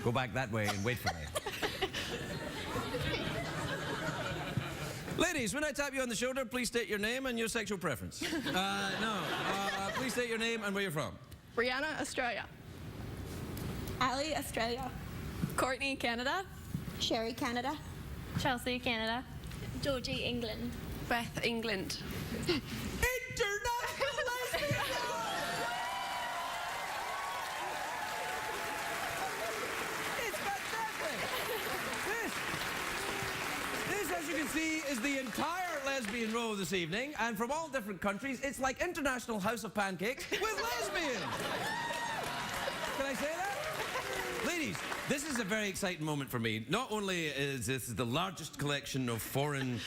Go back that way and wait for me. Ladies, when I tap you on the shoulder, please state your name and your sexual preference. Please state your name and where you're from. Rihanna, Australia. Ali, Australia. Courtney, Canada. Sherry, Canada. Chelsea, Canada. Georgie, England. Beth, England. International Lesbian It's fantastic! This, as you can see, is the entire lesbian row this evening, and from all different countries. It's like International House of Pancakes with lesbians! Can I say that? Ladies, this is a very exciting moment for me. Not only is this the largest collection of foreign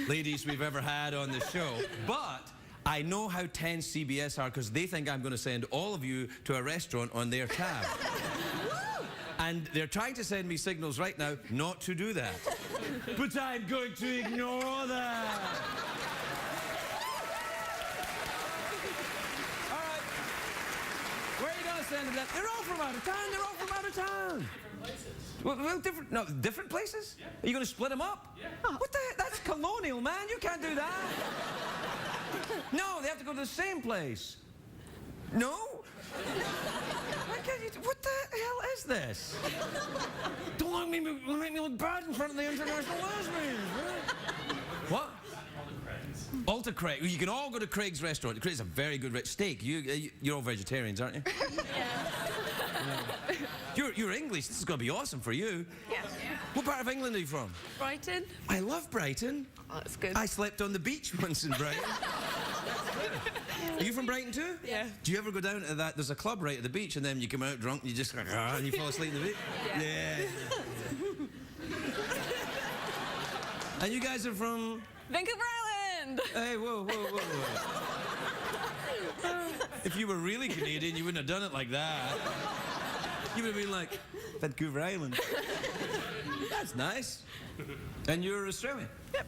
ladies we've ever had on the show, but I know how tense CBS are because they think I'm going to send all of you to a restaurant on their tab. And they're trying to send me signals right now not to do that. But I'm going to ignore that. All right. Where are you going to send them? They're all from out of town. They're all from out of town. Different places. Well, different places? Yeah. Are you going to split them up? Yeah. Oh, what the heck? That's colonial, man. You can't do that. No, they have to go to the same place. No? Why can't you what the hell is this? Don't make me look bad in front of the international lesbians, right? What? Alta Craig. You can all go to Craig's restaurant. Craig's a very good steak. You're all vegetarians, aren't you? Yeah. You're English. This is going to be awesome for you. Yeah. What part of England are you from? Brighton. I love Brighton. Oh, that's good. I slept on the beach once in Brighton. Are you from Brighton too? Yeah. Do you ever go down to that? There's a club right at the beach, and then you come out drunk, and you just and you fall asleep in the beach. Yeah. And you guys are from Vancouver Island. Hey, whoa. If you were really Canadian, you wouldn't have done it like that. You would have been like Vancouver Island. That's nice. And you're Australian? Yep.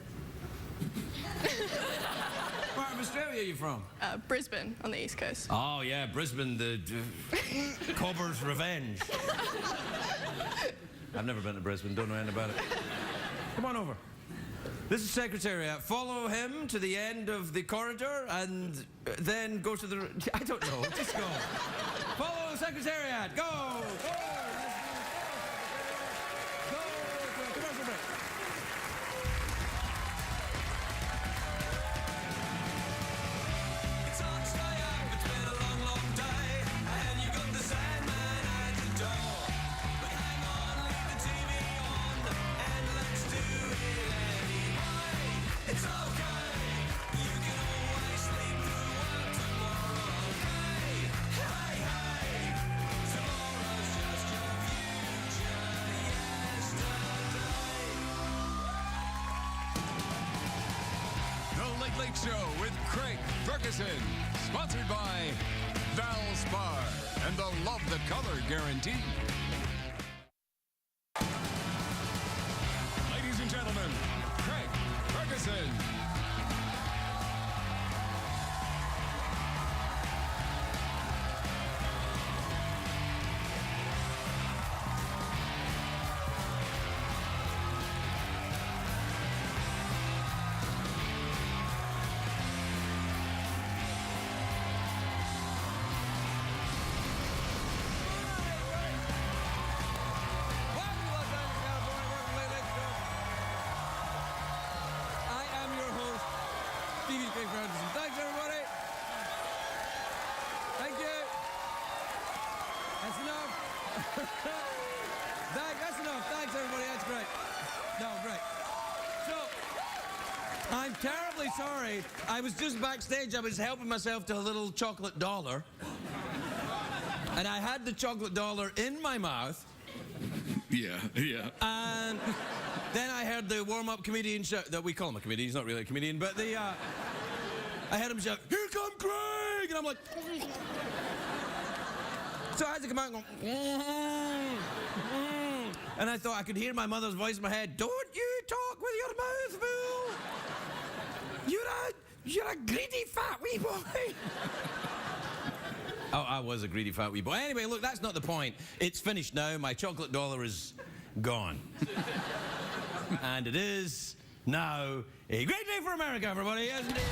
What part of Australia are you from? Brisbane on the East Coast. Oh, yeah, Brisbane, the Cobber's Revenge. I've never been to Brisbane, don't know anything about it. Come on over. This is Secretariat. Follow him to the end of the corridor and then go to the... I don't know, just go. Follow Secretariat, go! Go! Go to a commercial break. Late Show with Craig Ferguson, sponsored by Valspar and the Love the Color Guarantee. Ladies and gentlemen, Craig Ferguson. Thanks, everybody. Thank you. That's enough. That's enough. Thanks, everybody. That's great. No, great. So, I'm terribly sorry. I was just backstage. I was helping myself to a little chocolate dollar. And I had the chocolate dollar in my mouth. Yeah. And then I heard the warm-up comedian shout, that we call him a comedian, he's not really a comedian, but I heard him shout, "Here come Craig!" And I'm like... So I had to come out and go... And I thought I could hear my mother's voice in my head, "Don't you talk with your mouth full! You're a greedy fat wee boy!" Oh, I was a greedy fat wee boy. Anyway, look, that's not the point. It's finished now. My chocolate dollar is gone. And it is now a great day for America, everybody, isn't it?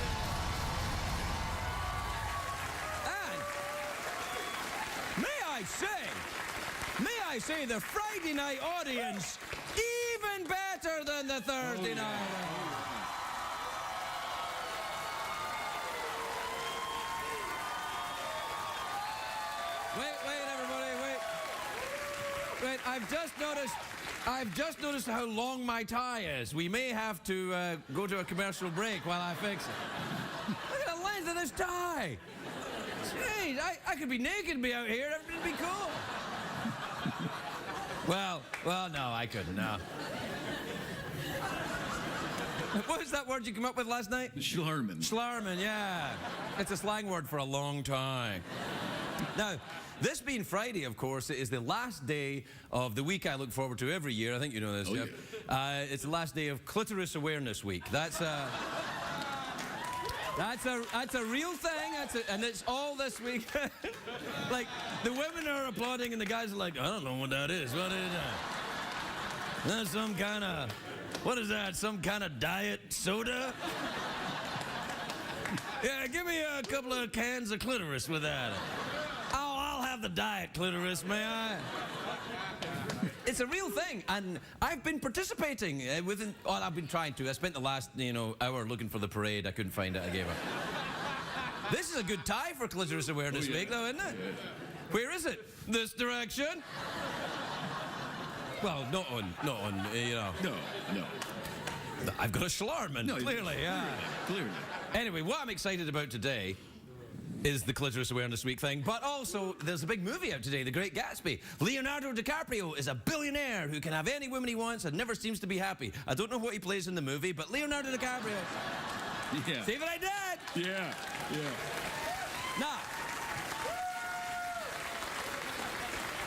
And may I say, the Friday night audience even better than the Thursday night. Wait, everybody, wait. I've just noticed how long my tie is. We may have to go to a commercial break while I fix it. Look at the length of this tie. Jeez, I could be naked and be out here. It'd be cool. Well, no, I couldn't, no. What was that word you came up with last night? Schlarman. Schlarman, yeah. It's a slang word for a long time. Now, this being Friday, of course, is the last day of the week I look forward to every year. I think you know this, Jeff. Yeah. It's the last day of Clitoris Awareness Week. That's a real thing. And it's all this week. Like, the women are applauding and the guys are like, I don't know what that is. What is that? That's some kind of, what is that? Some kind of diet soda? Yeah, give me a couple of cans of clitoris with that. Oh, I'll have the diet clitoris, may I? It's a real thing, and I've been participating within. Well, I've been trying to. I spent the last, hour looking for the parade. I couldn't find it. I gave up. This is a good tie for Clitoris Awareness Week, though, isn't it? Yeah. Where is it? This direction? Well, not on. No. I've got a Schlarman, No, clearly, yeah. Clearly. Anyway, what I'm excited about today is the Clitoris Awareness Week thing, but also there's a big movie out today, The Great Gatsby. Leonardo DiCaprio is a billionaire who can have any woman he wants and never seems to be happy. I don't know what he plays in the movie, but Leonardo DiCaprio. Yeah. See what I did? Yeah. Now,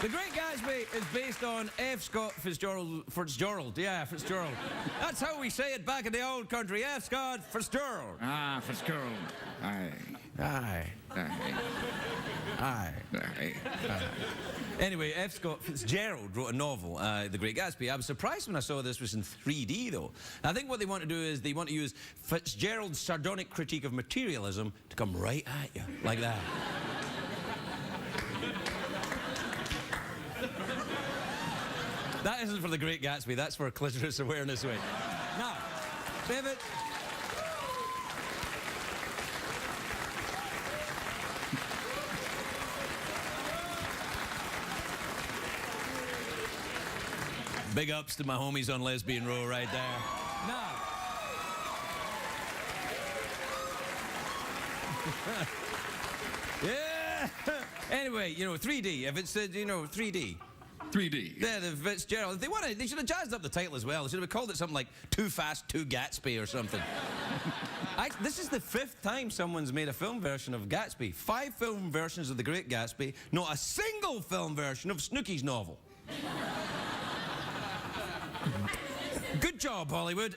The Great Gatsby is based on F. Scott Fitzgerald. Yeah, Fitzgerald. That's how we say it back in the old country. F. Scott Fitzgerald. Ah, Fitzgerald. Aye. Anyway, F. Scott Fitzgerald wrote a novel, The Great Gatsby. I was surprised when I saw this was in 3D, though. I think what they want to do is they want to use Fitzgerald's sardonic critique of materialism to come right at you, like that. That isn't for The Great Gatsby, that's for Clitoris Awareness Week. Now, David. Big ups to my homies on Lesbian Row right there. Now. Yeah. Anyway, 3D. If it said, 3D. 3D. Yeah, the Fitzgerald. They should have jazzed up the title as well. They should have called it something like Too Fast, Too Gatsby or something. This is the 5th time someone's made a film version of Gatsby. 5 film versions of The Great Gatsby, not a single film version of Snooki's novel. Good job, Hollywood.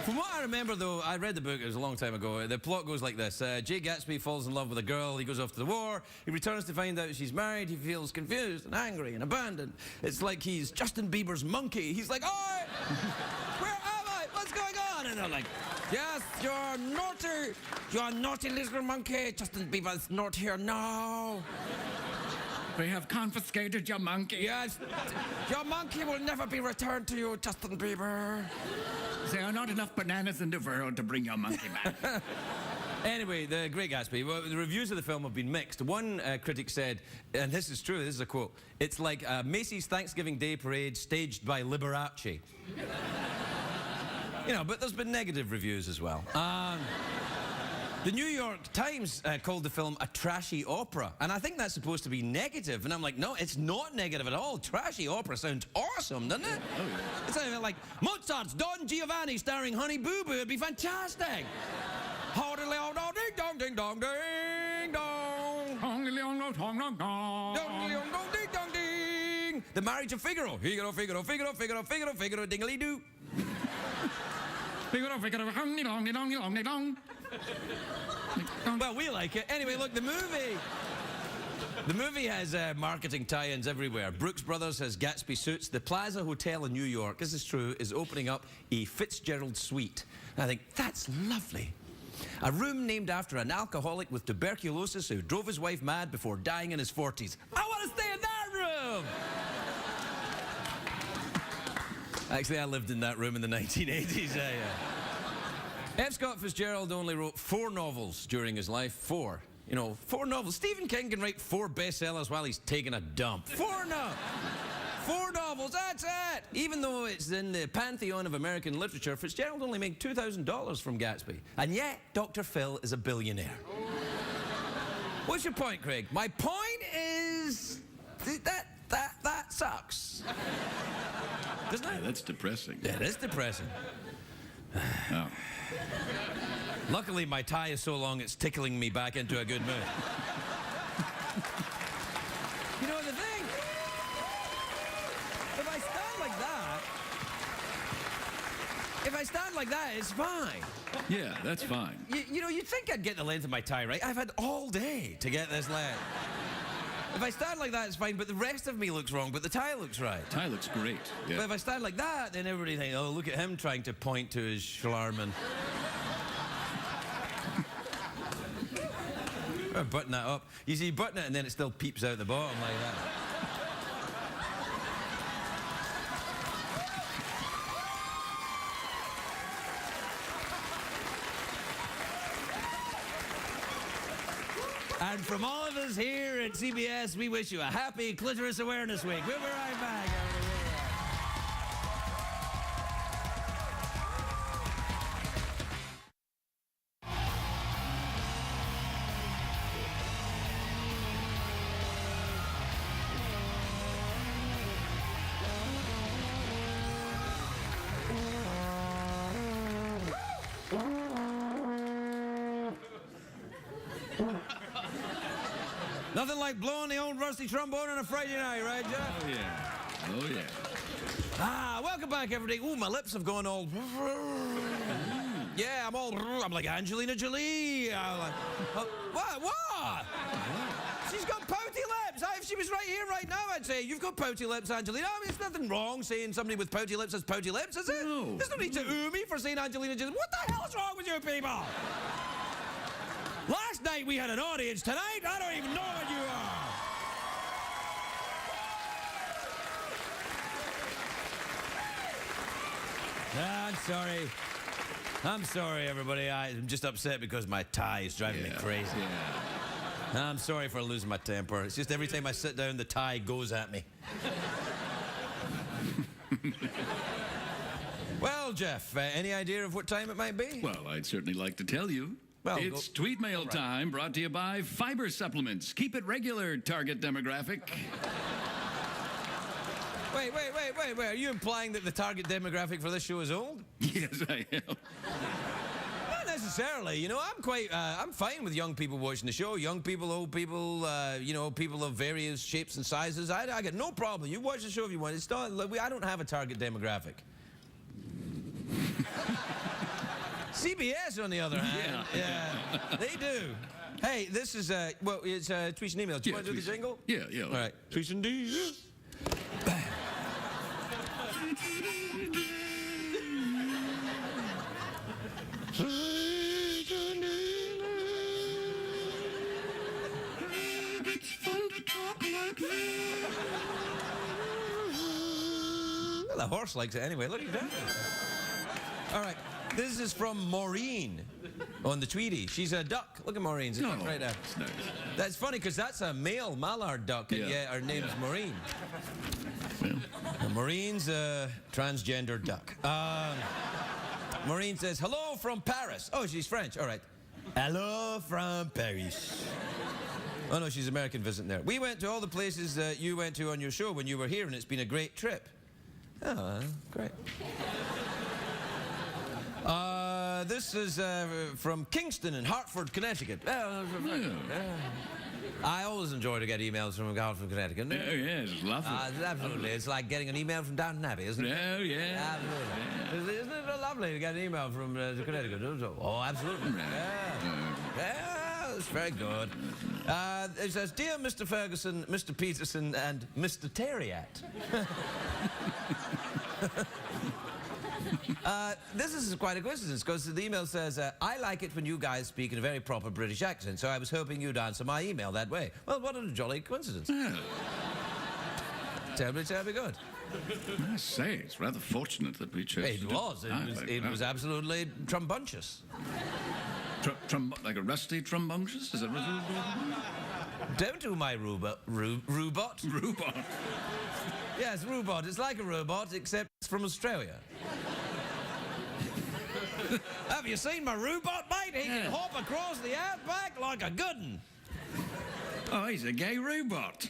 From what I remember, though, I read the book, it was a long time ago. The plot goes like this. Jay Gatsby falls in love with a girl. He goes off to the war. He returns to find out she's married. He feels confused and angry and abandoned. It's like he's Justin Bieber's monkey. He's like, "Oi! Where am I? What's going on?" And they're like, "Yes, you're naughty little monkey. Justin Bieber's not here now. We have confiscated your monkey. Yes, your monkey will never be returned to you, Justin Bieber." There are not enough bananas in the world to bring your monkey back. Anyway, The Great Gatsby. Well, the reviews of the film have been mixed. One critic said, and this is true, this is a quote, "It's like Macy's Thanksgiving Day Parade staged by Liberace." But there's been negative reviews as well. The New York Times called the film a trashy opera, and I think that's supposed to be negative, and I'm like, no, it's not negative at all. Trashy opera sounds awesome, doesn't it? Oh, yeah. It's like Mozart's Don Giovanni starring Honey Boo Boo. It'd be fantastic. Ding dong, ding dong, ding dong. Ding dong, ding. The Marriage of Figaro. Figaro, Figaro, Figaro, Figaro, Figaro, Figaro, dingly doo. Figaro, Figaro, honey dong, dong, dong, dong. Well, we like it. Anyway, look, the movie The movie has marketing tie-ins everywhere. Brooks Brothers has Gatsby suits. The Plaza Hotel in New York, this is true, is opening up a Fitzgerald suite. And I think, that's lovely. A room named after an alcoholic with tuberculosis who drove his wife mad before dying in his 40s. I want to stay in that room! Actually, I lived in that room in the 1980s. F. Scott Fitzgerald only wrote 4 novels during his life. 4. You know, 4 novels. Stephen King can write 4 bestsellers while he's taking a dump. 4 novels, that's it! Even though it's in the pantheon of American literature, Fitzgerald only made $2,000 from Gatsby. And yet, Dr. Phil is a billionaire. What's your point, Craig? My point is... that sucks. Doesn't it? Yeah, that's depressing. Yeah, it is depressing. Oh. Luckily, my tie is so long it's tickling me back into a good mood. You know, the thing... If I stand like that, it's fine. Yeah, that's fine. You know, you'd think I'd get the length of my tie right. I've had all day to get this length. If I stand like that, it's fine, but the rest of me looks wrong, but the tie looks right. Tie looks great. Yeah. But if I stand like that, then everybody thinks, oh, look at him trying to point to his schlarman. I button that up. You see, you button it and then it still peeps out the bottom like that. And from all of us here at CBS, we wish you a happy Clitoris Awareness Week. We'll be right back. Nothing like blowing the old rusty trombone on a Friday night, right, Jeff? Oh, yeah. Oh, yeah. Ah, welcome back, everybody. Ooh, my lips have gone all... Yeah, I'm like Angelina Jolie. I'm like, what? She's got pouty lips. If she was right here right now, I'd say, you've got pouty lips, Angelina. I mean, there's nothing wrong saying somebody with pouty lips has pouty lips, is it? No. There's no need to ooh me for saying Angelina Jolie. What the hell is wrong with you people? Last night we had an audience. Tonight, I don't even know what you are. I'm sorry. I'm sorry, everybody. I'm just upset because my tie is driving me crazy. Yeah. I'm sorry for losing my temper. It's just every time I sit down, the tie goes at me. Well, Jeff, any idea of what time it might be? Well, I'd certainly like to tell you. Well, it's tweet mail time, brought to you by Fiber Supplements. Keep it regular, target demographic. Wait. Are you implying that the target demographic for this show is old? Yes, I am. Not necessarily. You know, I'm fine with young people watching the show. Young people, old people, you know, people of various shapes and sizes. I got no problem. You watch the show if you want. It's not, I don't have a target demographic. CBS, on the other hand, yeah, they do. Hey, this is, well, it's tweets and emails. Do you want to do the jingle? Yeah. All right. Tweets and emails. Well, the horse likes it anyway. Look at that. All right. This is from Maureen on the Tweety. She's a duck. Look at Maureen's. No, right there. that's nice. That's funny because that's a male mallard duck, and yet her name's Maureen. Well. Maureen's a transgender duck. Maureen says, hello from Paris. Oh, she's French. All right. Hello from Paris. Oh, no, she's American visiting there. We went to all the places that you went to on your show when you were here, and it's been a great trip. Oh, great. This is from Kingston in Hartford, Connecticut. I always enjoy to get emails from Hartford, Connecticut. Oh, yeah, it's lovely. Absolutely. It's like getting an email from Downton Abbey, isn't it? Oh, yeah. Absolutely. Isn't it lovely to get an email from Connecticut? Oh, absolutely. Yeah. That's very good. It says, Dear Mr. Ferguson, Mr. Peterson, and Mr. Terriat. This is quite a coincidence, because the email says, I like it when you guys speak in a very proper British accent, so I was hoping you'd answer my email that way. Well, what a jolly coincidence. Yeah. Terribly, terribly good. I say, it's rather fortunate that we chose to It do was. dialect. It was absolutely trumbunctious. Like a rusty trumbunctious? Is that what you Don't do my robot. Rhubarb. Yes, robot. It's like a robot, except it's from Australia. Have you seen my robot, mate? He can hop across the outback like a good un. Oh, he's a gay robot.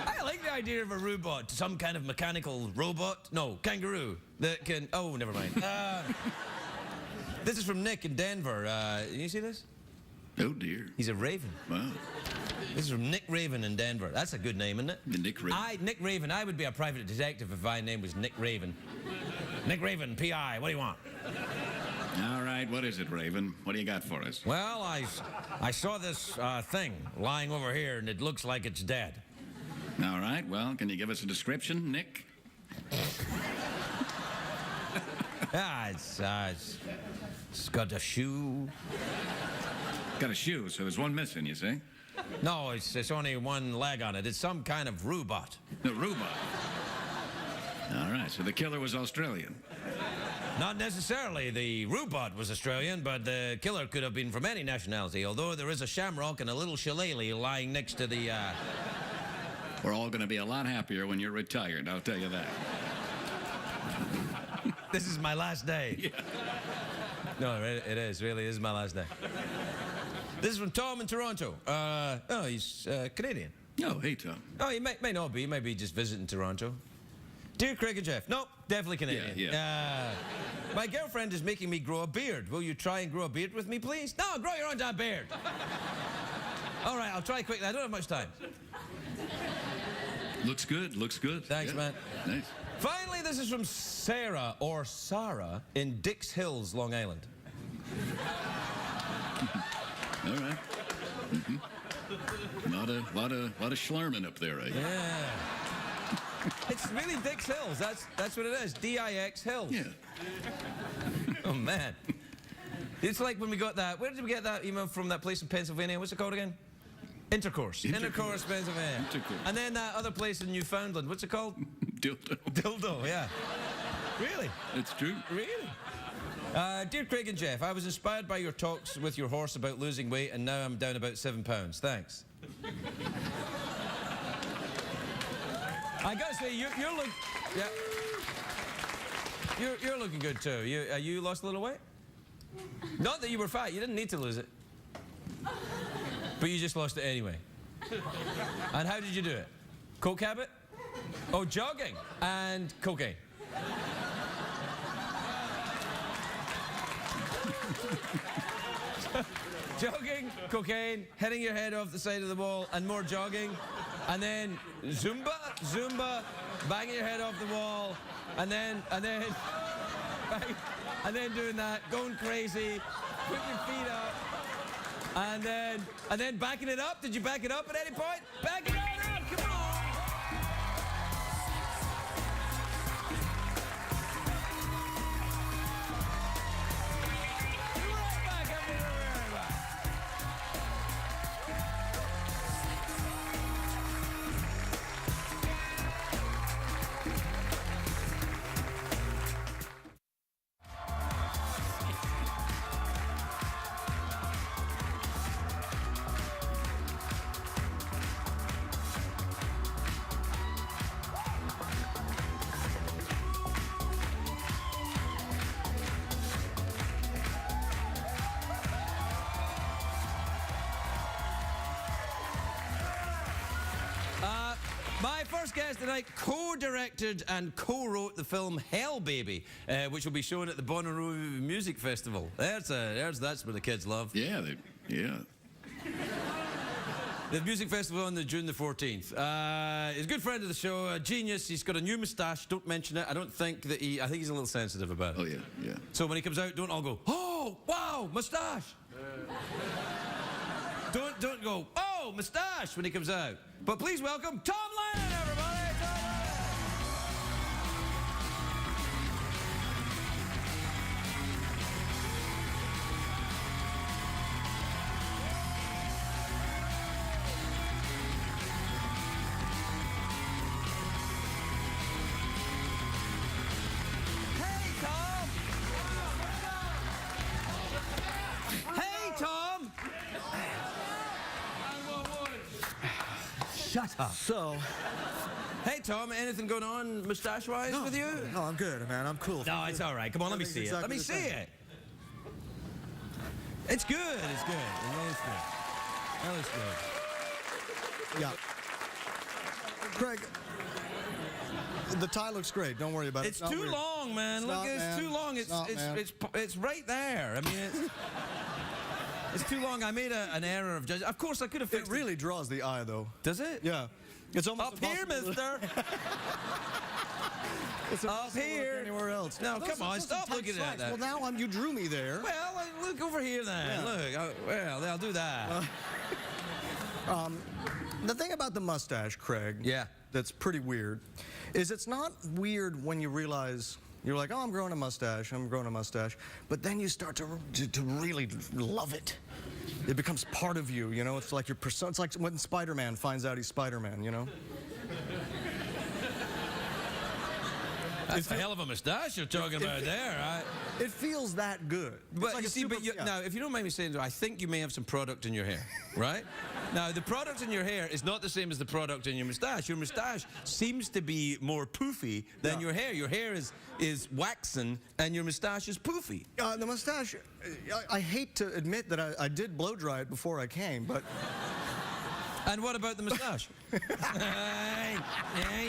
I like the idea of a robot, some kind of mechanical robot. No, kangaroo that can. Oh, never mind. This is from Nick in Denver. You see this? Oh, dear. He's a raven. Wow. This is from Nick Raven in Denver. That's a good name, isn't it? The Nick Raven. Nick Raven. I would be a private detective if my name was Nick Raven. Nick Raven, P.I. What do you want? All right, what is it, Raven? What do you got for us? Well, I saw this thing lying over here, and it looks like it's dead. All right, well, can you give us a description, Nick? Yeah, it's got a shoe. Got a shoe, so there's one missing, you say? No, it's only one leg on it. It's some kind of robot. The robot. All right, so the killer was Australian. Not necessarily. The robot was Australian, but the killer could have been from any nationality, although there is a shamrock and a little shillelagh lying next to the, We're all going to be a lot happier when you're retired, I'll tell you that. This is my last day. Yeah. No, it is. Really is my last day. This is from Tom in Toronto. Oh, he's Canadian. Oh, hey, Tom. Oh, he may not be. He may be just visiting Toronto. Dear Craig and Jeff. No, definitely Canadian. Yeah. My girlfriend is making me grow a beard. Will you try and grow a beard with me, please? No, grow your own damn beard. All right, I'll try quickly. I don't have much time. Looks good, looks good. Thanks, man. Nice. Finally, this is from Sara, or Sara, in Dix Hills, Long Island. All right. Mm-hmm. Lot of schlarman up there, right? Yeah. It's really Dix Hills. That's what it is. D-I-X Hills. Yeah. Oh, man. It's like when we got that. Where did we get that email from, that place in Pennsylvania? What's it called again? Intercourse, Pennsylvania. Intercourse. And then that other place in Newfoundland. What's it called? Dildo. Dildo, yeah. Really? It's true. Really? Dear Craig and Jeff, I was inspired by your talks with your horse about losing weight, and now I'm down about 7 pounds. Thanks. I gotta say, you're looking. Yeah. You're looking good too. You lost a little weight? Not that you were fat. You didn't need to lose it. But you just lost it anyway. And how did you do it? Coke habit? Oh, jogging and cocaine. Jogging, cocaine, hitting your head off the side of the wall, and more jogging, and then Zumba, banging your head off the wall, and then doing that, going crazy, putting your feet up, and then backing it up. Did you back it up at any point? Back it up, come on! My first guest tonight co-directed and co-wrote the film Hell Baby, which will be shown at the Bonnaroo Music Festival. That's what the kids love. Yeah, yeah. The music festival on June the 14th. He's a good friend of the show, a genius. He's got a new moustache. Don't mention it. I think he's a little sensitive about it. Oh, yeah, yeah. So when he comes out, don't all go, oh, wow, moustache. don't go, oh, moustache, when he comes out. But please welcome Tom Lennon, everybody. Tom Hey, Tom. Shut up. So, Hey, Tom, anything going on mustache-wise with you? no, I'm good, man. I'm cool. No, it's all right. Come on, let me see it. Let me see it. It's good. It's good. It looks good. That looks good. Yeah. Craig, the tie looks great. Don't worry about it. It's too long, man. Look, it's too long. It's right there. I mean, it's too long. I made an error of judging. Of course, I could have fixed It really draws the eye, though. Does it? Yeah. It's almost Up here, impossible mister. It's Up here. Anywhere else. No, Those come are on. such Stop intense looking at strikes. that. Well, now you drew me there. Well, look over here then. Yeah. Look. Well, I'll do that. The thing about the mustache, Craig, Yeah. that's pretty weird, is it's not weird when you realize you're like, oh, I'm growing a mustache, but then you start to really love it. It becomes part of you, you know? It's like your persona. It's like when Spider-Man finds out he's Spider-Man, you know? That's a hell of a mustache you're talking about there. It feels that good. But It's like you a see, super- but you, yeah. now, if you don't mind me saying so, I think you may have some product in your hair, right? Now, the product in your hair is not the same as the product in your moustache. Your moustache seems to be more poofy than your hair. Your hair is waxen, and your moustache is poofy. The mustache, I hate to admit that I did blow dry it before I came, but And what about the moustache? You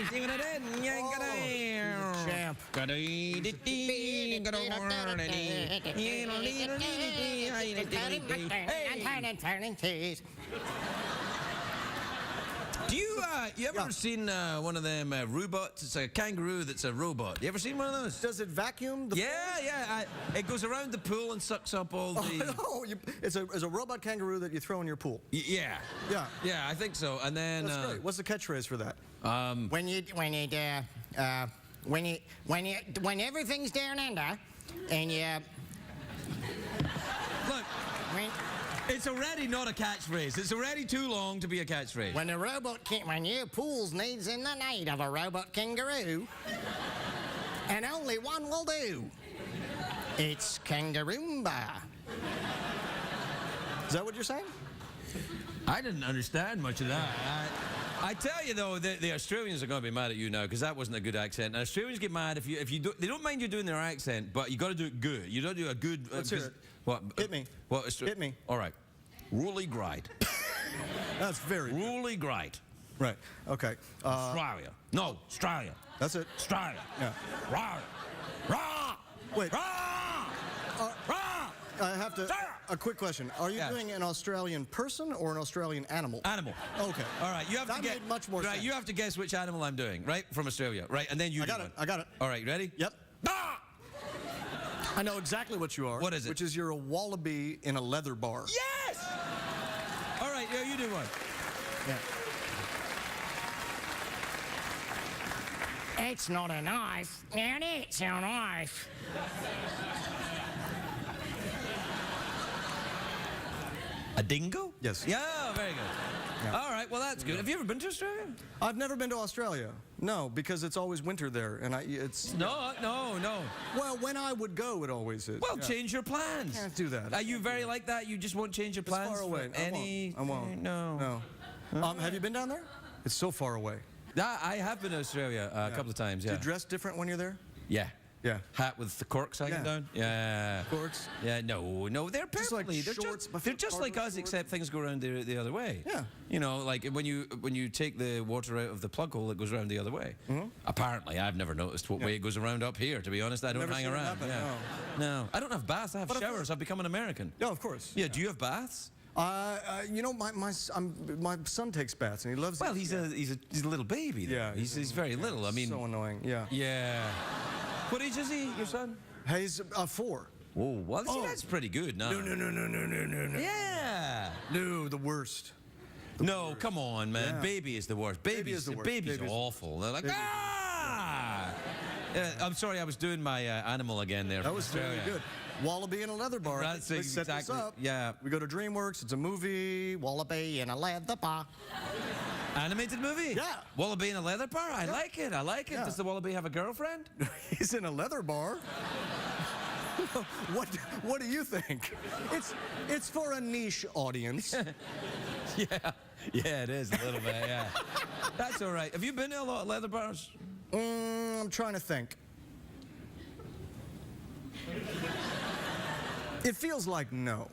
see what I did? champ. Do you ever seen one of them robots? It's a kangaroo that's a robot. You ever seen one of those? Does it vacuum the Yeah. It goes around the pool and sucks up all the... Oh, it's a robot kangaroo that you throw in your pool. Yeah. Yeah. Yeah, I think so. And then... That's great. What's the catchphrase for that? When everything's down under, and you Look, it's already not a catchphrase. It's already too long to be a catchphrase. when your pool's needs in the need of a robot kangaroo, and only one will do. It's Kangaroomba. Is that what you're saying? I didn't understand much of that. I tell you though, the Australians are going to be mad at you now because that wasn't a good accent. And Australians get mad if you do. They don't mind you doing their accent, but you got to do it good. You don't do a good. Let's hear it. What? Hit me. What? Hit me. All right. Really great. That's very good. Really great. Right. Okay. Australia. No, Australia. That's it. Australia. Yeah. Rah. Rah. Wait. Rah. Rah. I have to. Sara! A quick question. Are you Yeah. doing an Australian person or an Australian animal? Animal. Okay. All right, you have That to get made much more right. sense. You have to guess which animal I'm doing, right? From Australia, right? And then you. I got do it. one. I got it. All right, you ready? Yep. Ah! I know exactly what you are. What is it? Which is you're a wallaby in a leather bar. Yes. All right, yeah, you do one. Yeah. It's not a knife, and it's a knife. A dingo? Yes. Yeah, very good. Yeah. All right, well that's good. Have you ever been to Australia? I've never been to Australia. No, because it's always winter there, and it's. No. Well, when I would go, it always is. Well, Yeah. change your plans. Can't do that. Are you very like that? You just won't change your It's plans? far away. for any? I won't. No. No. Have you been down there? It's so far away. I have been to Australia a couple of times. Do Yeah. you dress different when you're there? Yeah. Yeah. Hat with the corks hanging Yeah. down. Yeah. Corks? Yeah. No. They're Just like perfectly. shorts, but they're just like cargo us, shorts? except things go around the other way. Yeah. You know, like when you take the water out of the plug hole, it goes around the other way. Mm-hmm. Apparently, I've never noticed what way it goes around up here. To be honest, I don't Never hang seen it around. happen, Yeah. No, I don't have baths. I have But of showers. I've become an American. Yeah, of course. Yeah. Do you have baths? You know, my son takes baths, and he loves. Well, it. he's a little baby. Though. Yeah, He's very little. I mean. So annoying. Yeah. Yeah. What age is he, your son? He's 4. Oh, well, see, Oh. that's pretty good. No. No. Yeah. No, the worst. No, come on, man. Yeah. Baby is the worst. Baby is the worst. Baby's Baby's- awful. They're like, Baby's- ah! I'm sorry, I was doing my animal again there. That from was very Australia. good. Wallaby in a leather bar. That's They set this exactly- up. yeah. We go to DreamWorks. It's a movie. Wallaby in a leather bar. Animated movie? Yeah. Wallaby in a leather bar? I like it. I like it. Yeah. Does the wallaby have a girlfriend? He's in a leather bar. What do you think? It's for a niche audience. Yeah, it is a little bit, yeah. That's all right. Have you been to a lot of leather bars? I'm trying to think. It feels like no.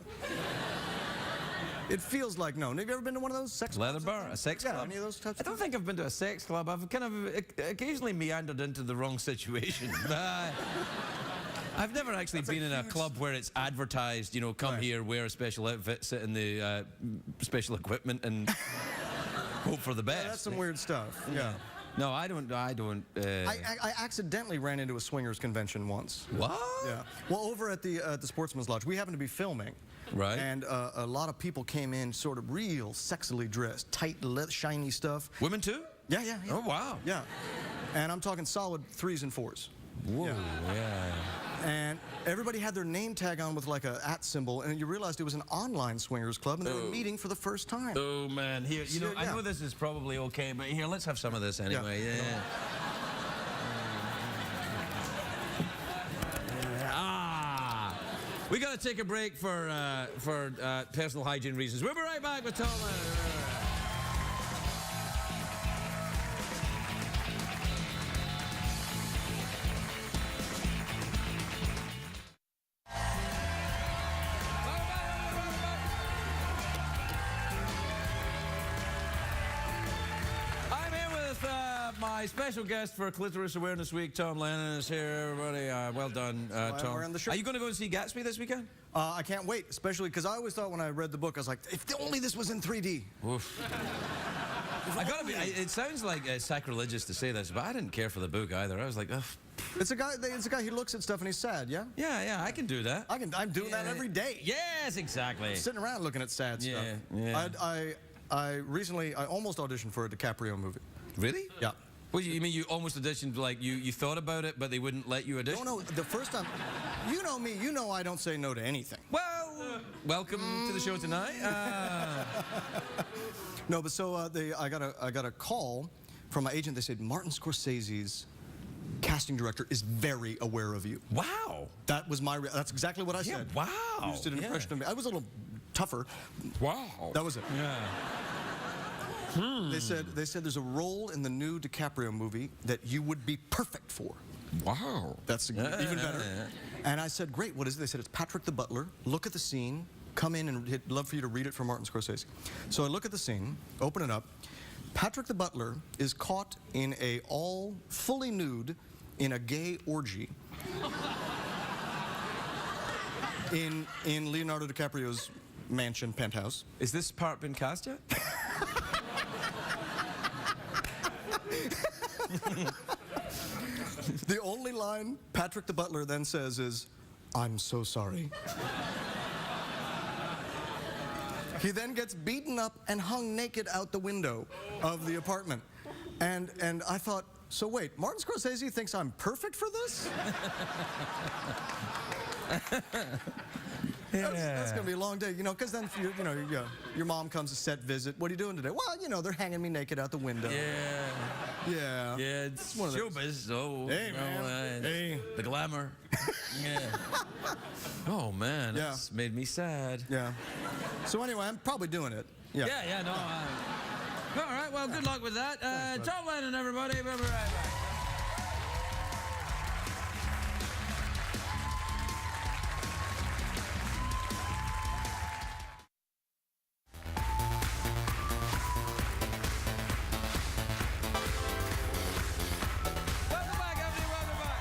It feels like no. Have you ever been to one of those sex Leather clubs? bar? A sex Yeah, club? any of those types I don't think I've been to a sex club. I've kind of occasionally meandered into the wrong situation. I've never actually been in a club where it's advertised, you know, come Right. here, wear a special outfit, sit in the special equipment and hope for the best. Yeah, that's some weird stuff. Yeah. No, I don't. I accidentally ran into a swingers convention once. What? Yeah. Well, over at the Sportsman's Lodge, we happened to be filming. Right. And a lot of people came in sort of real sexily dressed, tight, shiny stuff. Women too? Yeah, yeah, yeah. Oh, wow. Yeah. And I'm talking solid 3s and 4s. Whoa, yeah. And everybody had their name tag on with like a @ symbol, and you realized it was an online swingers club, and they were meeting for the first time. Oh, man. Here, you know, I Yeah. know this is probably okay, but here, let's have some of this anyway. Yeah. We got to take a break for personal hygiene reasons. We'll be right back with Tom Lennon. I'm here with my special guest for Clitoris Awareness Week. Tom Lennon is here, everybody. Well done, Tom. wearing the shirt. Are you going to go and see Gatsby this weekend? I can't wait, especially because I always thought when I read the book, I was like, if only this was in 3D. Oof. I gotta be. It sounds like sacrilegious to say this, but I didn't care for the book either. I was like, ugh. It's a guy who looks at stuff and he's sad, yeah? Yeah, I can do that. I'm doing that every day. Yes, exactly. Sitting around looking at sad stuff. Yeah. I recently almost auditioned for a DiCaprio movie. Really? Yeah. Well, you mean you almost auditioned, like you thought about it, but they wouldn't let you audition? No, the first time, you know me, you know I don't say no to anything. Well, welcome to the show tonight. No, but so I got a call from my agent. They said Martin Scorsese's casting director is very aware of you. Wow. That was that's exactly what I Yeah, said. wow. You just did an impression of me. I was a little tougher. Wow. That was it. Yeah. They said there's a role in the new DiCaprio movie that you would be perfect for. Wow. That's even better. And I said, great, what is it? They said, it's Patrick the Butler. Look at the scene. Come in and love for you to read it from Martin Scorsese. So I look at the scene, open it up. Patrick the Butler is caught in all fully nude in a gay orgy in Leonardo DiCaprio's mansion penthouse. Is this part been cast yet? The only line Patrick the Butler then says is, "I'm so sorry." He then gets beaten up and hung naked out the window of the apartment. And I thought, so wait, Martin Scorsese thinks I'm perfect for this? That's gonna be a long day, you know, because then your mom comes to set visit. What are you doing today? Well, you know, they're hanging me naked out the window. Yeah. Yeah, it's one of those. showbiz, so... Hey, man. Hey. The glamour. Yeah. Oh, man, Yeah. that's made me sad. Yeah. So anyway, I'm probably doing it. Yeah. Yeah, no. All right, well, good luck with that. Tom Lennon, everybody. We'll be right back. Welcome back, everybody. Welcome back.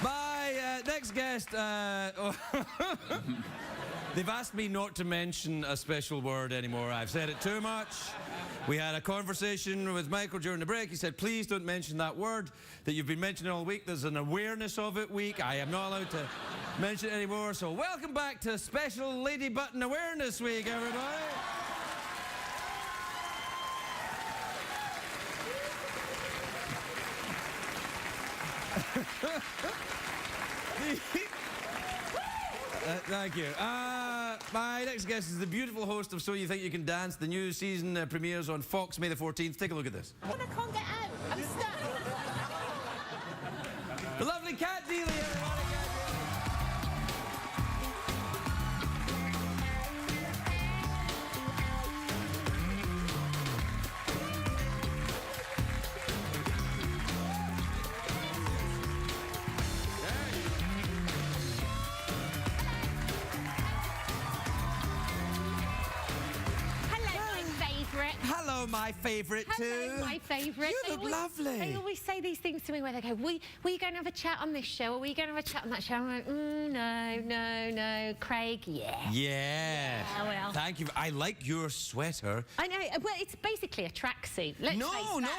My next guest. They've asked me not to mention a special word anymore. I've said it too much. We had a conversation with Michael during the break. He said, please don't mention that word that you've been mentioning all week. There's an awareness of it week. I am not allowed to mention it anymore. So welcome back to Special Lady Button Awareness Week, everybody. Thank you. My next guest is the beautiful host of So You Think You Can Dance. The new season premieres on Fox May the 14th. Take a look at this. I can't get out. I'm stuck. The lovely Cat Deeley, everybody. Hello, my favourite too. Hello, my favourite. You look lovely. They always say these things to me where they go, were you going to have a chat on this show? Or were you going to have a chat on that show? I'm like, no. Craig, yeah. Yeah. Well. Thank you. I like your sweater. I know. Well, it's basically a tracksuit. No,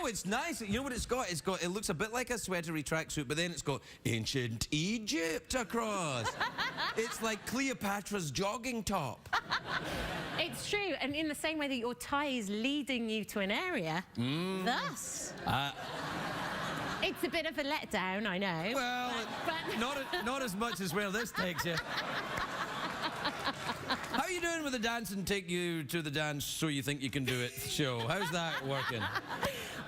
it's nice. You know what it's got? It looks a bit like a sweatery tracksuit, but then it's got ancient Egypt across. It's like Cleopatra's jogging top. It's true. And in the same way that your tie is leading you to an area, thus. It's a bit of a letdown, I know. Well, but not as much as where this takes you. How are you doing with the dance and take you to the dance So You Think You Can Do It show? How's that working?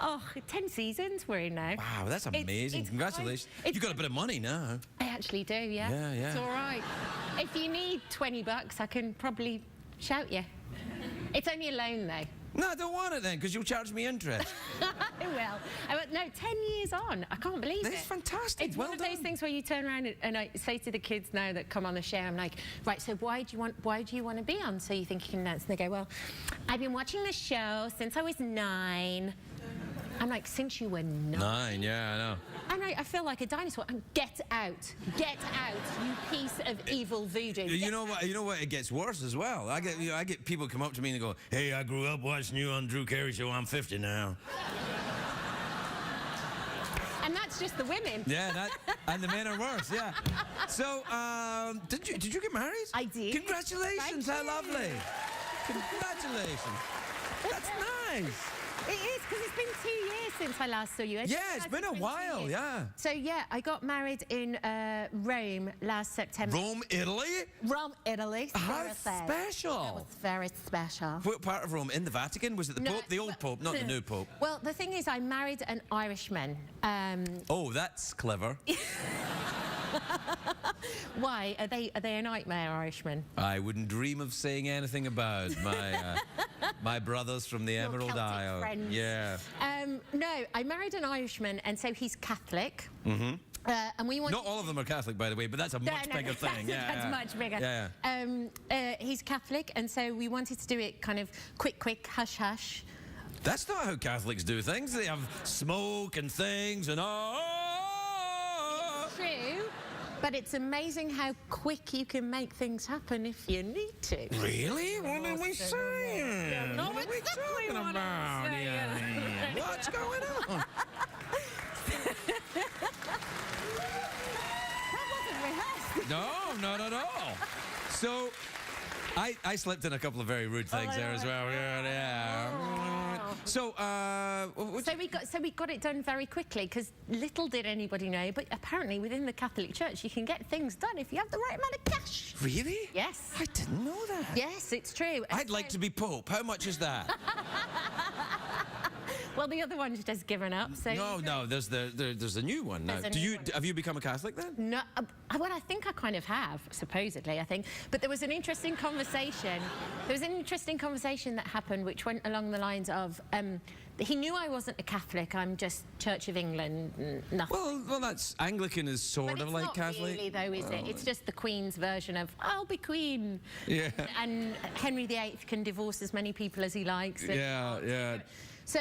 Oh, 10 seasons we're in now. Wow, that's amazing. It's Congratulations. quite- You've got a bit of money now. I actually do, yeah. Yeah. It's all right. If you need $20, I can probably shout you. It's only a loan, though. No, I don't want it then, because you'll charge me interest. I will. No, 10 years on. I can't believe it. That's fantastic. It's Well one of those done. things where you turn around and I say to the kids now that come on the show, I'm like, right, so why do you want to be on So You Think You Can Dance? And they go, well, I've been watching the show since I was 9. I'm like, since you were 9? 9, yeah, I know. And I feel like a dinosaur. And get out, you piece of evil voodoo. You know what? It gets worse as well. I get people come up to me and they go, "Hey, I grew up watching you on Drew Carey show. I'm 50 now." And that's just the women. Yeah, and the men are worse. Yeah. So, did you get married? I did. Congratulations! Thank How you. lovely. Congratulations. That's nice. It is, because it's been 2 years since I last saw you. Yeah, it's been a while, yeah. So, yeah, I got married in Rome last September. Rome, Italy? Rome, Italy. How It special. was very special. What part of Rome? In the Vatican? Was it the No, Pope? The old Pope, not the new Pope. Well, the thing is, I married an Irishman. Oh, that's clever. Why? Are they a nightmare, Irishmen? I wouldn't dream of saying anything about my brothers from the Emerald Celtic Isle. friends. Yeah. No, I married an Irishman, and so he's Catholic. Mm-hmm. And we want. Not all of them are Catholic, by the way, but that's a much bigger thing. That's much bigger. Yeah. He's Catholic, and so we wanted to do it kind of quick, hush, hush. That's not how Catholics do things. They have smoke and things and True, but it's amazing how quick you can make things happen if you need to. Really? What are we saying? No, What are we exactly talking what I'm about? saying. Yeah. What's going on? That wasn't rehearsed. No, not at all. So, I slipped in a couple of very rude things there as well. Yeah. So, So we got it done very quickly, because little did anybody know, but apparently within the Catholic Church you can get things done if you have the right amount of cash. Really? Yes. I didn't know that. Yes, it's true. I'd like to be Pope. How much is that? Well, the other one's just given up. So No. There's a new one now. There's a new one. Have you become a Catholic then? No, well, I think I kind of have, supposedly, I think. But there was an interesting conversation. That happened, which went along the lines of, he knew I wasn't a Catholic. I'm just Church of England, nothing. Well, that's Anglican is sort But of it's like not Catholic. really, though, is it? It's just the Queen's version of, I'll be Queen. Yeah. And Henry VIII can divorce as many people as he likes. and- Yeah. So,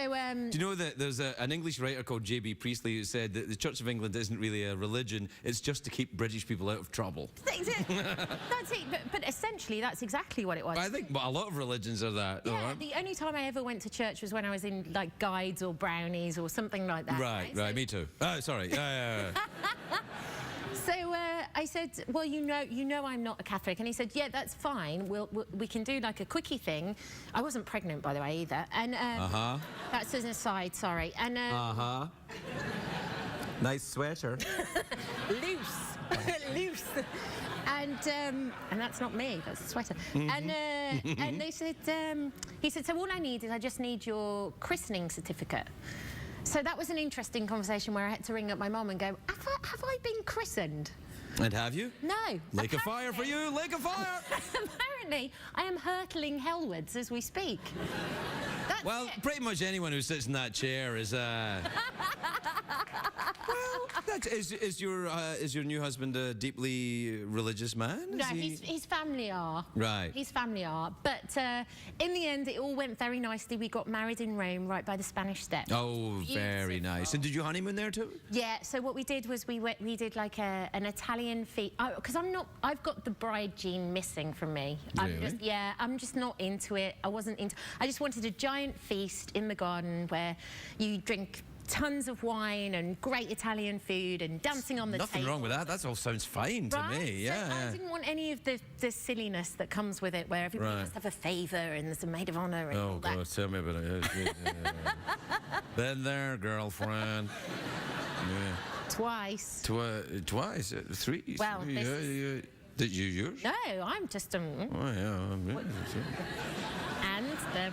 Do you know that there's an English writer called J.B. Priestley who said that the Church of England isn't really a religion, it's just to keep British people out of trouble. that's it. But essentially, that's exactly what it was. I think a lot of religions are that, though, Yeah, aren't they? the only time I ever went to church was when I was in, like, guides or brownies or something like that. Right, So- me too. Oh, sorry. Yeah. So I said, well, you know I'm not a Catholic. And he said, yeah, that's fine. We can do like a quickie thing. I wasn't pregnant, by the way, either. And that's an aside, sorry. And Nice sweater. loose. And that's not me, that's a sweater. And they said, he said, so all I need is I just need your christening certificate. So that was an interesting conversation where I had to ring up my mum and go, have I been christened? And have you? No. Lake of fire for you, lake of fire! Apparently, I am hurtling hellwards as we speak. That's Well, it. pretty much anyone who sits in that chair is, Well, is your new husband a deeply religious man? No, Is he- his family are. Right. His family are. But in the end, it all went very nicely. We got married in Rome, right by the Spanish Steps. Oh, very nice. And did you honeymoon there too? Yeah, so what we did was we did like an Italian feast. Because I've got the bride gene missing from me. Really? I'm just not into it. I just wanted a giant feast in the garden where you drink tons of wine and great Italian food and dancing on the Nothing table. wrong with that. That all sounds fine to Right? me. So Yeah. I didn't want any of the silliness that comes with it, where everybody Right. must have a favour and there's a maid of honour and all Oh, that. God, tell me about it. Been there, girlfriend. Yeah. Twice. Twice? Three? Well, three, this yeah, is- yeah. Did you yours? No, I'm just Oh, yeah. and the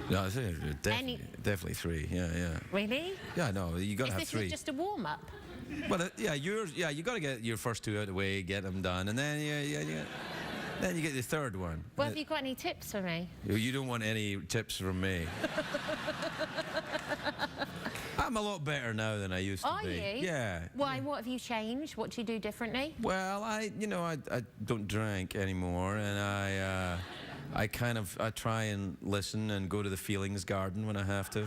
No, I think definitely three. Yeah. really. Yeah, no, you got to Is have this three. just a warm up? Well, you got to get your first two out of the way, get them done, and then then you get the third one. Well, have you got any tips for me? You don't want any tips from me. I'm a lot better now than I used to Are be. you? Yeah. Why? What have you changed? What do you do differently? Well, I don't drink anymore, and I try and listen and go to the feelings garden when I have to.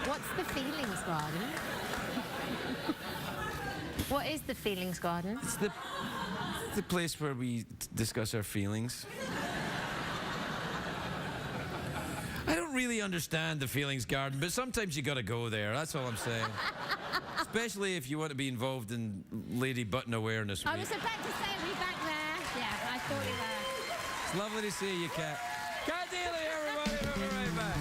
What's the feelings garden? What is the feelings garden? It's the place where we discuss our feelings. I don't really understand the feelings garden, but sometimes you got to go there. That's all I'm saying. Especially if you want to be involved in Lady Button Awareness Week. I was about to say we back there. Yeah, I thought you were. It's lovely to see you, Kat. Kat Deeley, everybody. We'll be right back.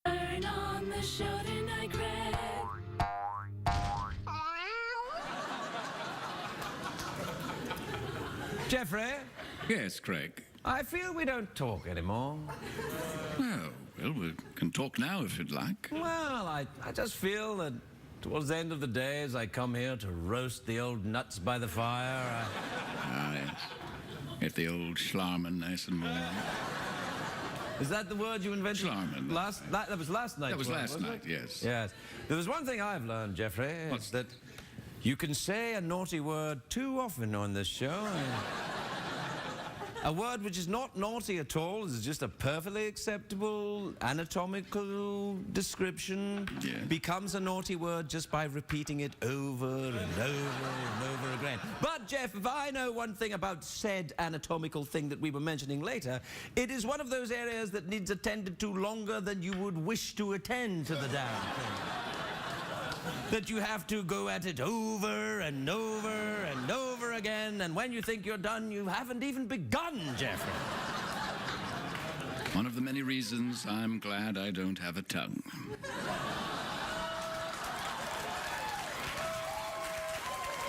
Turn on the show tonight, Greg. Jeffrey, Yes, Craig. I feel we don't talk anymore. Well, we can talk now if you'd like. Well, I just feel that towards the end of the day, as I come here to roast the old nuts by the fire, Ah, yes. Get the old schlarman nice and warm. Is that the word you invented? Schlarman. That was last night. That was last wasn't night, it? yes. Yes. There was one thing I've learned, Jeffrey. What's It's that you can say a naughty word too often on this show. A word which is not naughty at all is just a perfectly acceptable anatomical description. Yeah. Becomes a naughty word just by repeating it over and over and over again. But, Jeff, if I know one thing about said anatomical thing that we were mentioning later, it is one of those areas that needs attended to longer than you would wish to attend to the damn thing. That you have to go at it over and over and over again, and when you think you're done, you haven't even begun, Jeffrey. One of the many reasons I'm glad I don't have a tongue.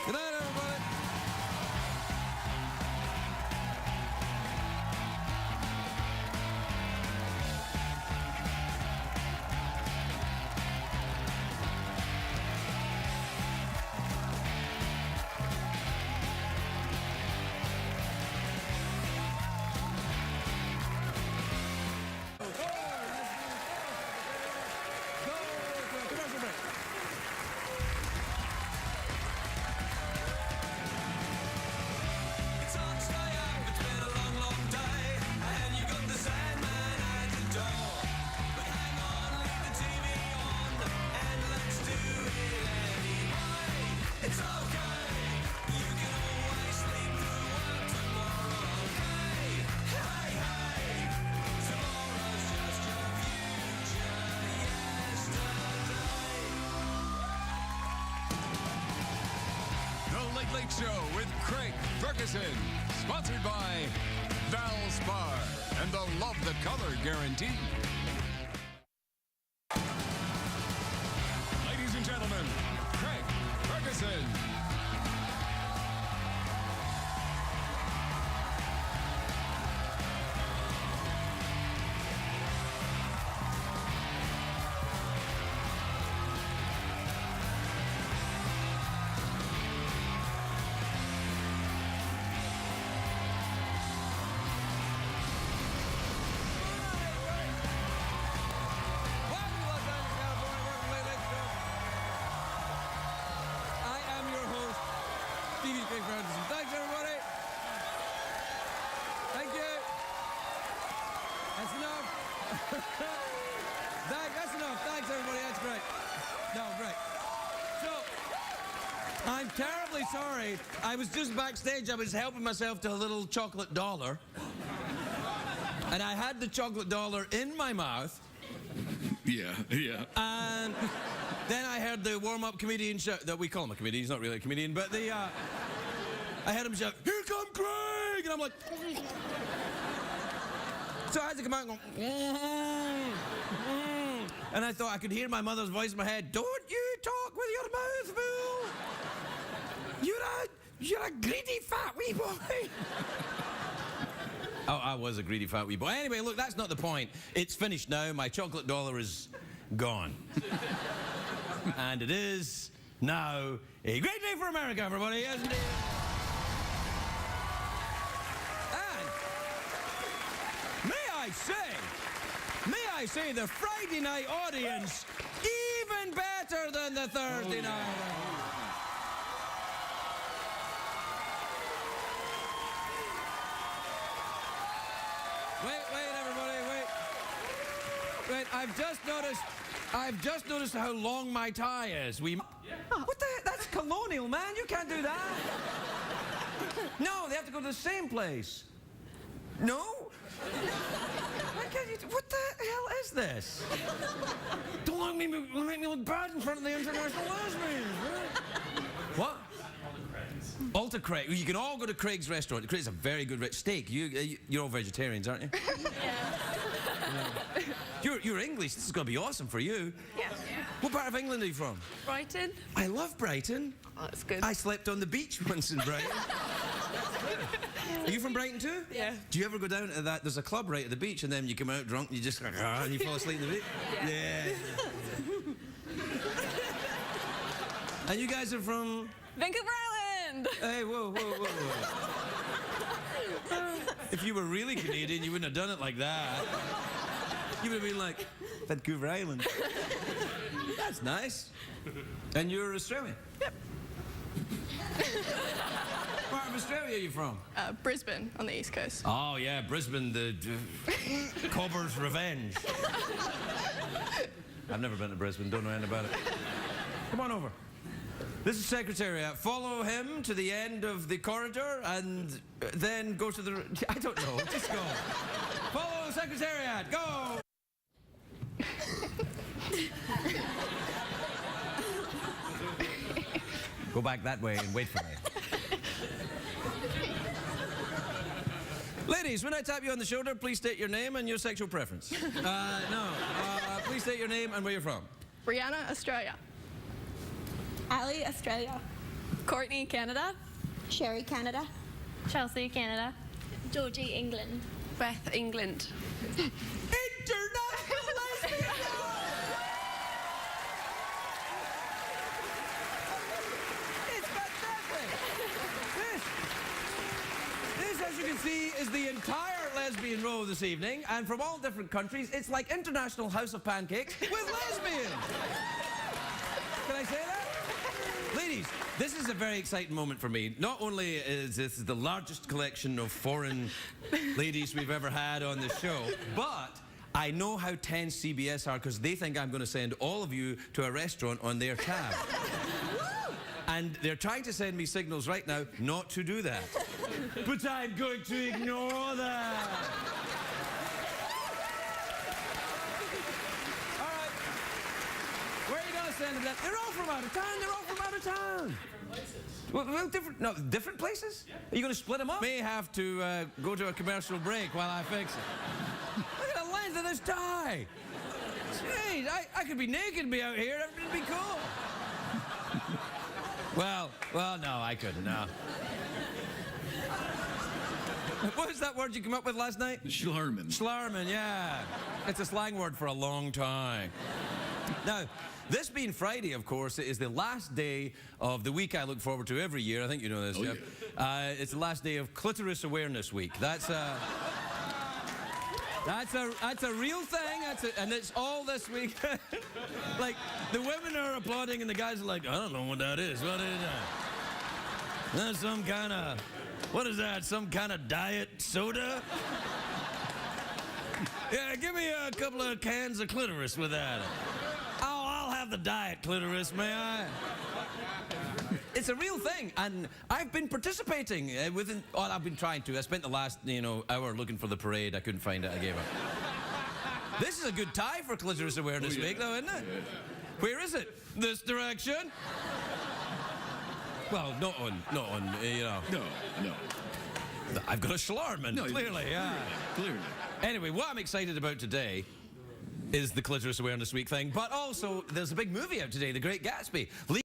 Good night, everybody. Late Late Show with Craig Ferguson. Sponsored by Valspar and the Love the Color Guarantee. Ladies and gentlemen, Craig Ferguson. Thanks, everybody. Thank you. That's enough. That's enough. Thanks, everybody. That's great. No, great. So, I'm terribly sorry. I was just backstage. I was helping myself to a little chocolate dollar. And I had the chocolate dollar in my mouth. Yeah. And then I heard the warm-up comedian shout, that we call him a comedian, he's not really a comedian, but I heard him shout, "Here come Craig!" And I'm like... So I had to come out and go... And I thought I could hear my mother's voice in my head, "Don't you talk with your mouth full! You're a greedy fat wee boy!" Oh, I was a greedy fat wee boy. Anyway, look, that's not the point. It's finished now. My chocolate dollar is gone. And it is now a great day for America, everybody, isn't it? And may I say, the Friday night audience even better than the Thursday night. Wait, everybody, wait. I've just noticed how long my tie is. What the heck? That's colonial, man. You can't do that. No, they have to go to the same place. No? Why can't you what the hell is this? Don't make me look bad in front of the international lesbians. Right? What? Alta Craig. You can all go to Craig's restaurant. Craig's a very good steak. You're all vegetarians, aren't you? Yeah. You're English. This is going to be awesome for you. Yeah. What part of England are you from? Brighton. I love Brighton. Oh, that's good. I slept on the beach once in Brighton. Are you from Brighton too? Yeah. Do you ever go down to that? There's a club right at the beach, and then you come out drunk, and you just and you fall asleep in the beach. Yeah. And you guys are from Vancouver Island. Hey, whoa. If you were really Canadian, you wouldn't have done it like that. You would have been like, Vancouver Island. That's nice. And you're Australian? Yep. What part of Australia are you from? Brisbane, on the East Coast. Oh, yeah, Brisbane, the Cobber's Revenge. I've never been to Brisbane, don't know anything about it. Come on over. This is Secretariat. Follow him to the end of the corridor and then go to the... I don't know, just go. Follow Secretariat, go! Go back that way and wait for me. Ladies, when I tap you on the shoulder, please state your name and your sexual preference. Please state your name and where you're from. Brianna, Australia. Ali, Australia. Courtney, Canada. Sherry, Canada. Chelsea, Canada. Georgie, England. Beth, England. International lesbian! It's fantastic! This, as you can see, is the entire lesbian row this evening, and from all different countries, it's like International House of Pancakes with lesbians! Can I say that? Ladies, this is a very exciting moment for me. Not only is this the largest collection of foreign ladies we've ever had on the show, but I know how tense CBS are because they think I'm going to send all of you to a restaurant on their tab. And they're trying to send me signals right now not to do that. But I'm going to ignore that. All right. Where are you going to send them? They're all from out of town. Well, different places? Yeah. Are you going to split them up? May have to go to a commercial break while I fix it. Look at the length of this tie. Jeez, I could be naked and be out here. It'd be cool. Well, no, I couldn't, no. What was that word you came up with last night? Schlarman. Schlarman, yeah. It's a slang word for a long time. Now, this being Friday, of course, is the last day of the week I look forward to every year. I think you know this, Jeff. Yeah. It's the last day of Clitoris Awareness Week. That's a real thing. And it's all this week. Like, the women are applauding and the guys are like, I don't know what that is. What is that? That's some kind of... What is that, some kind of diet soda? Yeah, give me a couple of cans of clitoris with that. Oh, I'll have the diet clitoris, may I? It's a real thing, and I've been participating I've been trying to. I spent the last, hour looking for the parade. I couldn't find it, I gave up. This is a good tie for Clitoris Awareness Week, though, isn't it? Yeah. Where is it? This direction? Well, not on, No. I've got a Schlarman, No, clearly, yeah. Clearly. Anyway, what I'm excited about today is the Clitoris Awareness Week thing, but also there's a big movie out today, The Great Gatsby.